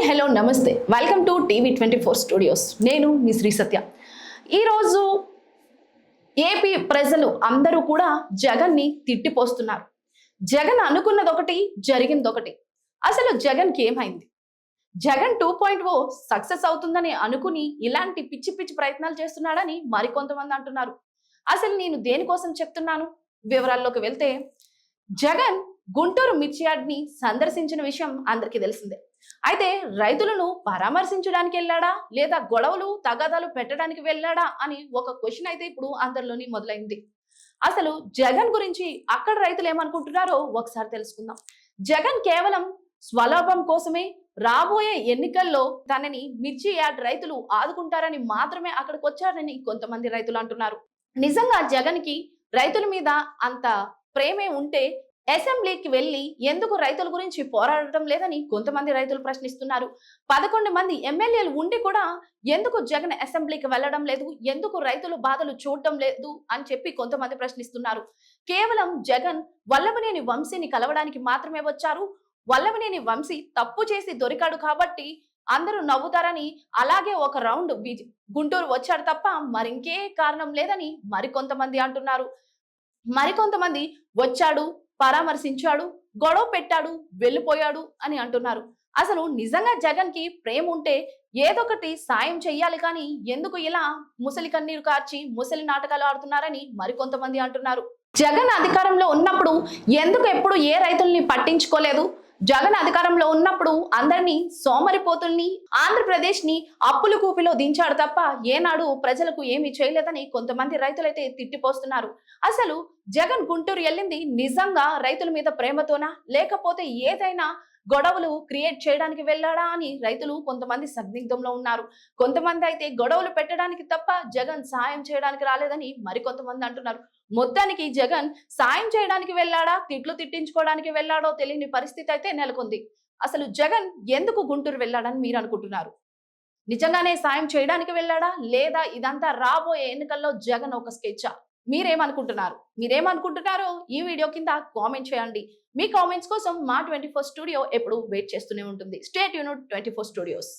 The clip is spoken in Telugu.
హలో నమస్తే, వెల్కమ్ టు టీవీ24 స్టూడియోస్. నేను మీ శ్రీ సత్య. ఈరోజు ఏపీ ప్రజలు అందరూ కూడా జగన్ని తిట్టిపోస్తున్నారు. జగన్ అనుకున్నది ఒకటి, జరిగింది ఒకటి. అసలు జగన్కి ఏమైంది? జగన్ 2.0 సక్సెస్ అవుతుందని అనుకుని ఇలాంటి పిచ్చి పిచ్చి ప్రయత్నాలు చేస్తున్నాడని మరికొంతమంది అంటున్నారు. అసలు నేను దేనికోసం చెప్తున్నాను? వివరాల్లోకి వెళ్తే, జగన్ గుంటూరు మిర్చి యార్డ్ని సందర్శించిన విషయం అందరికీ తెలిసిందే. అయితే రైతులను పరామర్శించడానికి వెళ్ళాడా లేదా గొడవలు తగాదాలు పెట్టడానికి వెళ్ళాడా అని ఒక క్వశ్చన్ అయితే ఇప్పుడు అందరిలోని మొదలైంది. అసలు జగన్ గురించి అక్కడ రైతులు ఏమనుకుంటున్నారో ఒకసారి తెలుసుకుందాం. జగన్ కేవలం స్వలాభం కోసమే రాబోయే ఎన్నికల్లో తనని మిర్చి యార్డ్ రైతులు ఆదుకుంటారని మాత్రమే అక్కడికి వచ్చారని కొంతమంది రైతులు అంటున్నారు. నిజంగా జగన్ కి రైతుల మీద అంత ప్రేమే ఉంటే అసెంబ్లీకి వెళ్లి ఎందుకు రైతుల గురించి పోరాడటం లేదని కొంతమంది రైతులు ప్రశ్నిస్తున్నారు. 11 మంది ఎమ్మెల్యేలు ఉండి కూడా ఎందుకు జగన్ అసెంబ్లీకి వెళ్లడం లేదు, ఎందుకు రైతుల బాధలు చూడటం లేదు అని చెప్పి కొంతమంది ప్రశ్నిస్తున్నారు. కేవలం జగన్ వల్లభనేని వంశీని కలవడానికి మాత్రమే వచ్చారు. వల్లభనేని వంశీ తప్పు చేసి దొరికాడు కాబట్టి అందరూ నవ్వుతారని అలాగే ఒక రౌండ్ గుంటూరు వచ్చాడు తప్ప మరింకే కారణం లేదని మరికొంతమంది అంటున్నారు. మరికొంతమంది వచ్చాడు, పరామర్శించాడు, గొడవ పెట్టాడు, వెళ్ళిపోయాడు అని అంటున్నారు. అసలు నిజంగా జగన్ కి ప్రేమ ఉంటే ఏదొకటి సాయం చెయ్యాలి, కానీ ఎందుకు ఇలా ముసలి కన్నీరు కార్చి ముసలి నాటకాలు ఆడుతున్నారని మరికొంతమంది అంటున్నారు. జగన్ అధికారంలో ఉన్నప్పుడు ఎందుకు ఎప్పుడు ఏ రైతుల్ని పట్టించుకోలేదు? జగన్ అధికారంలో ఉన్నప్పుడు అందరినీ సోమరిపోతుల్ని, ఆంధ్రప్రదేశ్ ని అప్పుల కూపిలో దించాడు తప్ప ఏనాడు ప్రజలకు ఏమీ చేయలేదని కొంతమంది రైతులైతే తిట్టిపోస్తున్నారు. అసలు జగన్ గుంటూరు వెళ్ళింది నిజంగా రైతుల మీద ప్రేమతోనా, లేకపోతే ఏదైనా గొడవలు క్రియేట్ చేయడానికి వెళ్ళాడా అని రైతులు కొంతమంది సందిగ్ధంలో ఉన్నారు. కొంతమంది అయితే గొడవలు పెట్టడానికి తప్ప జగన్ సాయం చేయడానికి రాలేదని మరికొంతమంది అంటున్నారు. మొత్తానికి జగన్ సాయం చేయడానికి వెళ్ళాడా, తిట్లు తిట్టించుకోవడానికి వెళ్ళాడో తెలియని పరిస్థితి అయితే నెలకొంది. అసలు జగన్ ఎందుకు గుంటూరు వెళ్ళాడని మీరు అనుకుంటున్నారు? నిజంగానే సాయం చేయడానికి వెళ్ళాడా, లేదా ఇదంతా రాబోయే ఎన్నికల్లో జగన్ ఒక స్కెచ్చా? మీరేమనుకుంటున్నారో ఈ వీడియో కింద కామెంట్ చేయండి. మీ కామెంట్స్ కోసం మా 24 స్టూడియో ఎప్పుడు వెయిట్ చేస్తూనే ఉంటుంది. Stay tuned 24 studios.